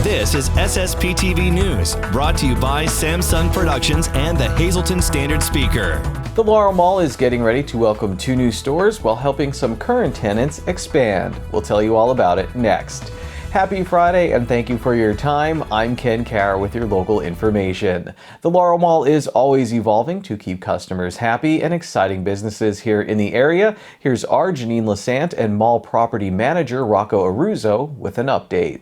This is SSPTV News, brought to you by Samsung Productions and the Hazleton Standard Speaker. The Laurel Mall is getting ready to welcome 2 new stores while helping some current tenants expand. We'll tell you all about it next. Happy Friday and thank you for your time. I'm Ken Carr with your local information. The Laurel Mall is always evolving to keep customers happy and exciting businesses here in the area. Here's our Janine Lasant and Mall Property Manager Rocco Aruzzo with an update.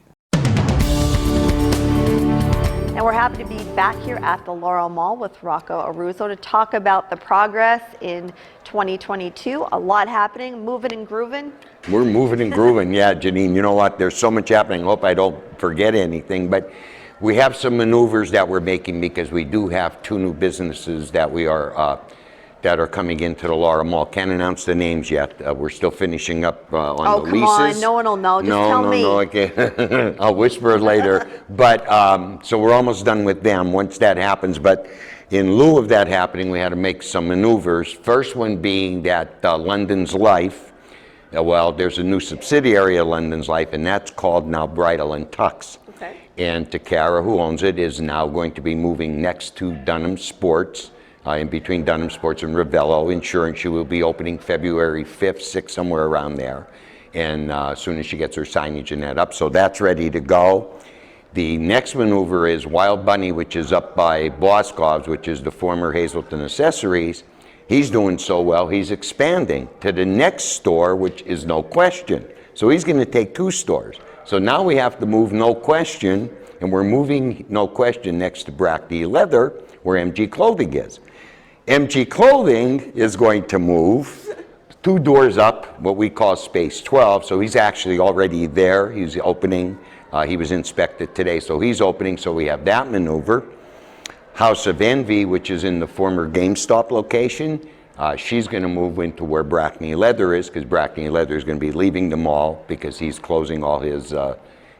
And we're happy to be back here at the Laurel Mall with Rocco Aruzzo to talk about the progress in 2022. A lot happening, moving and grooving. We're moving and grooving, yeah, Janine. You know what? There's so much happening. I hope I don't forget anything, but we have some maneuvers that we're making because we do have 2 new businesses that we are that are coming into the Laurel Mall. Can't announce the names yet. We're still finishing up on the leases. Oh, come on. No one will know. Just tell me. No, okay. I'll whisper later. But so we're almost done with them once that happens. But in lieu of that happening, we had to make some maneuvers. First one being that London's Life, well, there's a new subsidiary of London's Life, and that's called now Bridal and Tux. Okay. And Takara, who owns it, is now going to be moving next to Dunham Sports. In between Dunham Sports and Ravello Insurance. She will be opening February 5th, 6th, somewhere around there. And as soon as she gets her signage and that up. So that's ready to go. The next maneuver is Wild Bunny, which is up by Boscov's, which is the former Hazleton Accessories. He's doing so well, he's expanding to the next store, which is No Question. So he's going to take 2 stores. So now we have to move No Question, and we're moving No Question next to Brackney Leather, where MG Clothing is. MG Clothing is going to move 2 doors up, what we call Space 12. So he's actually already there. He's opening. He was inspected today, so he's opening. So we have that maneuver. House of Envy, which is in the former GameStop location, she's going to move into where Brackney Leather is, because Brackney Leather is going to be leaving the mall because he's closing all his.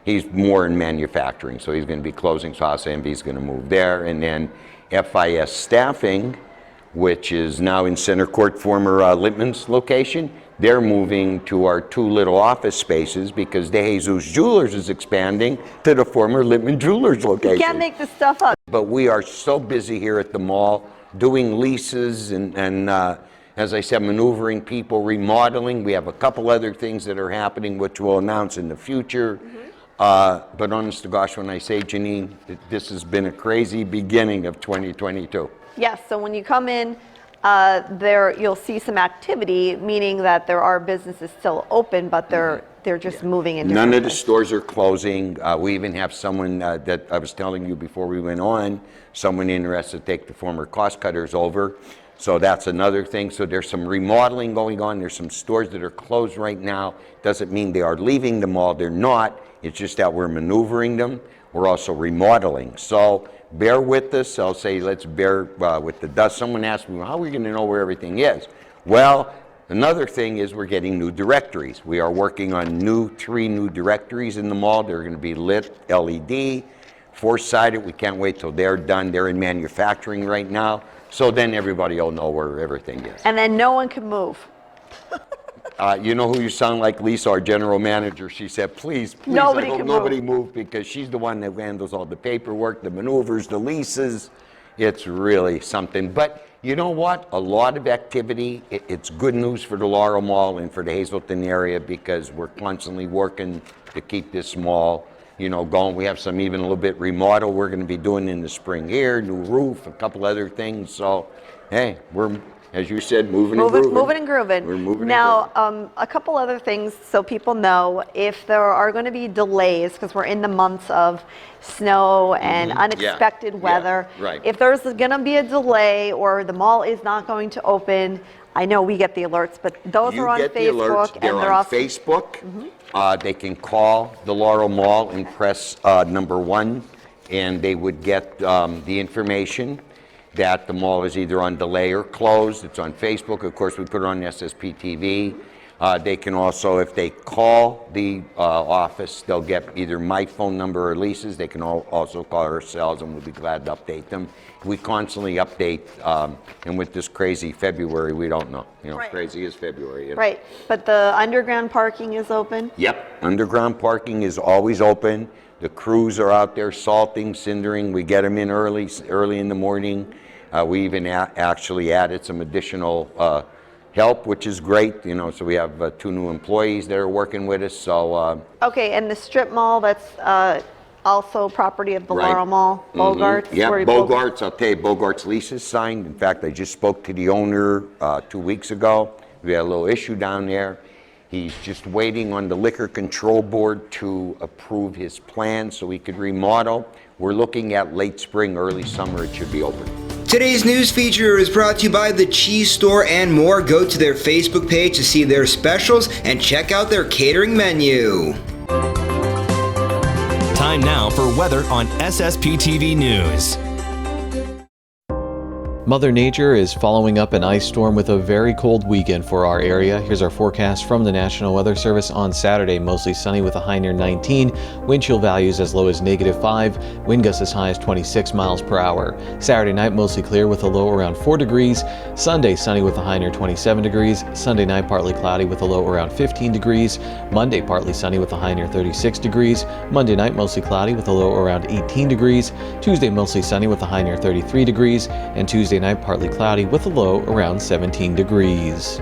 He's more in manufacturing, so he's going to be closing. So House of Envy is going to move there, and then FIS Staffing, which is now in Center Court, former Littman's location. They're moving to our 2 little office spaces because De Jesus Jewelers is expanding to the former Littman Jewelers location. You can't make this stuff up. But we are so busy here at the mall doing leases and as I said, maneuvering people, remodeling. We have a couple other things that are happening which we'll announce in the future. But honest to gosh, when I say, Janine, this has been a crazy beginning of 2022. Yes, so when you come in, you'll see some activity, meaning that there are businesses still open, but they're just moving into. None of the stores are closing. We even have someone that I was telling you before we went on, someone interested to take the former Cost Cutters over. So that's another thing. So there's some remodeling going on. There's some stores that are closed right now. Doesn't mean they are leaving the mall. They're not. It's just that we're maneuvering them. We're also remodeling. So bear with us. I'll say let's bear with the dust. Someone asked me, well, how are we going to know where everything is? Well, another thing is we're getting new directories. We are working on 3 new directories in the mall. They're going to be lit, LED, 4-sided. We can't wait till they're done. They're in manufacturing right now. So then everybody will know where everything is. And then no one can move. You know who you sound like? Lisa, our general manager. She said, please, nobody I hope nobody move, because she's the one that handles all the paperwork, the maneuvers, the leases. It's really something. But you know what? A lot of activity. It's good news for the Laurel Mall and for the Hazleton area, because we're constantly working to keep this mall, going. We have some even a little bit remodel we're going to be doing in the spring here, new roof, a couple other things. So, hey, we're, as you said, moving and grooving. Moving and grooving. We're moving now, and grooving. A couple other things so people know, if there are going to be delays, because we're in the months of snow and unexpected weather. Yeah, right. If there's going to be a delay or the mall is not going to open, I know we get the alerts, but those are on Facebook. They're on Facebook. They can call the Laurel Mall and press number 1, and they would get the information that the mall is either on delay or closed. It's on Facebook. Of course, we put it on SSPTV. They can also, if they call the office, they'll get either my phone number or Lisa's. They can also call ourselves, and we'll be glad to update them. We constantly update, and with this crazy February, we don't know. Right. Crazy is February. Right, but the underground parking is open? Yep, underground parking is always open. The crews are out there salting, cindering. We get them in early in the morning. We even actually added some additional help, which is great, so we have 2 new employees that are working with us, so. Okay, and the strip mall, that's also property of the Right. Laurel Mall, Bogarts? Yeah, where Bogarts, I'll tell you, Bogarts' lease is signed. In fact, I just spoke to the owner 2 weeks ago. We had a little issue down there. He's just waiting on the Liquor Control Board to approve his plan so he could remodel. We're looking at late spring, early summer, it should be open. Today's news feature is brought to you by The Cheese Store and more. Go to their Facebook page to see their specials and check out their catering menu. Time now for weather on SSPTV News. Mother Nature is following up an ice storm with a very cold weekend for our area. Here's our forecast from the National Weather Service on Saturday. Mostly sunny with a high near 19, wind chill values as low as -5, wind gusts as high as 26 miles per hour. Saturday night mostly clear with a low around 4 degrees. Sunday sunny with a high near 27 degrees. Sunday night partly cloudy with a low around 15 degrees. Monday partly sunny with a high near 36 degrees. Monday night mostly cloudy with a low around 18 degrees. Tuesday mostly sunny with a high near 33 degrees. And Tuesday night partly cloudy with a low around 17 degrees.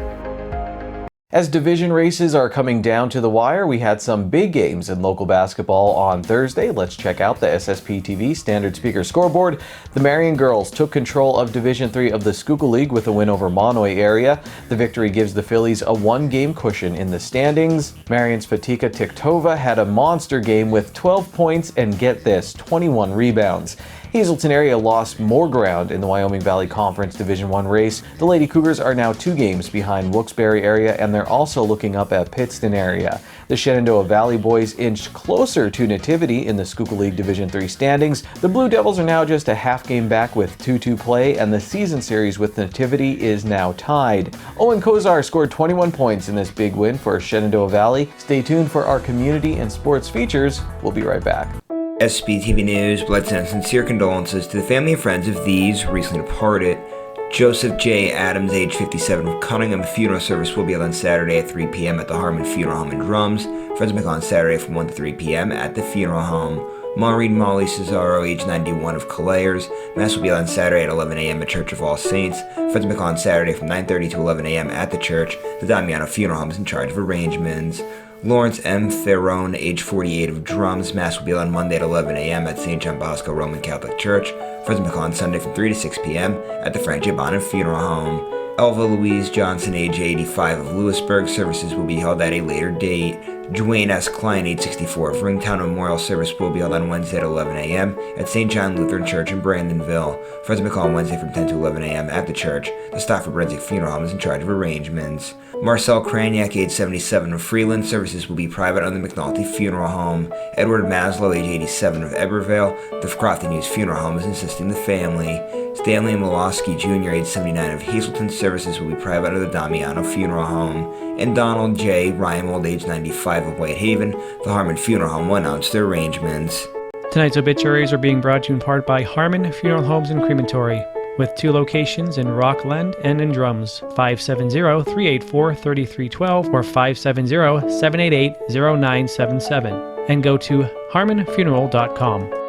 As division races are coming down to the wire, we had some big games in local basketball on Thursday. Let's check out the SSPTV Standard Speaker scoreboard. The Marion girls took control of Division III of the Schuylkill League with a win over Monoy area. The victory gives the Phillies a 1-game cushion in the standings. Marion's Fatika Tiktova had a monster game with 12 points and, get this, 21 rebounds. Hazelton area lost more ground in the Wyoming Valley Conference Division I race. The Lady Cougars are now 2 games behind Wilkes-Barre area, and they're also looking up at Pittston area. The Shenandoah Valley boys inched closer to Nativity in the Schuylkill League Division III standings. The Blue Devils are now just a half game back with 2-2 play, and the season series with Nativity is now tied. Owen Kozar scored 21 points in this big win for Shenandoah Valley. Stay tuned for our community and sports features. We'll be right back. SSPTV News would like to send sincere condolences to the family and friends of these recently departed. Joseph J. Adams, age 57, of Cunningham. Funeral service will be held on Saturday at 3 p.m. at the Harmon Funeral Home in Drums. Friends will be on Saturday from 1 to 3 p.m. at the funeral home. Maureen Molly Cesaro, age 91, of Calairs. Mass will be held on Saturday at 11 a.m. at Church of All Saints. Friends will be on Saturday from 9:30 to 11 a.m. at the church. The Damiano Funeral Home is in charge of arrangements. Lawrence M. Ferrone, age 48, of Drums. Mass will be on Monday at 11 a.m. at St. John Bosco Roman Catholic Church. Friends will be on Sunday from 3 to 6 p.m. at the Frank J. Bonham Funeral Home. Elva Louise Johnson, age 85, of Lewisburg. Services will be held at a later date. Dwayne S. Klein, age 64, of Ringtown Memorial. Service will be held on Wednesday at 11 a.m. at St. John Lutheran Church in Brandonville. Friends will be on Wednesday from 10 to 11 a.m. at the church. The Stafford Brunswick Funeral Home is in charge of arrangements. Marcel Kraniak, age 77, of Freeland. Services will be private on the McNulty Funeral Home. Edward Maslow, age 87, of Ebervale. The Crofton Hughes Funeral Home is assisting the family. Stanley Molosky Jr., age 79, of Hazelton. Services will be private under the Damiano Funeral Home. And Donald J. Reimold, age 95, of Whitehaven. The Harmon Funeral Home will announce their arrangements. Tonight's obituaries are being brought to you in part by Harmon Funeral Homes and Crematory, with 2 locations in Rockland and in Drums, 570-384-3312 or 570-788-0977, and go to harmonfuneral.com.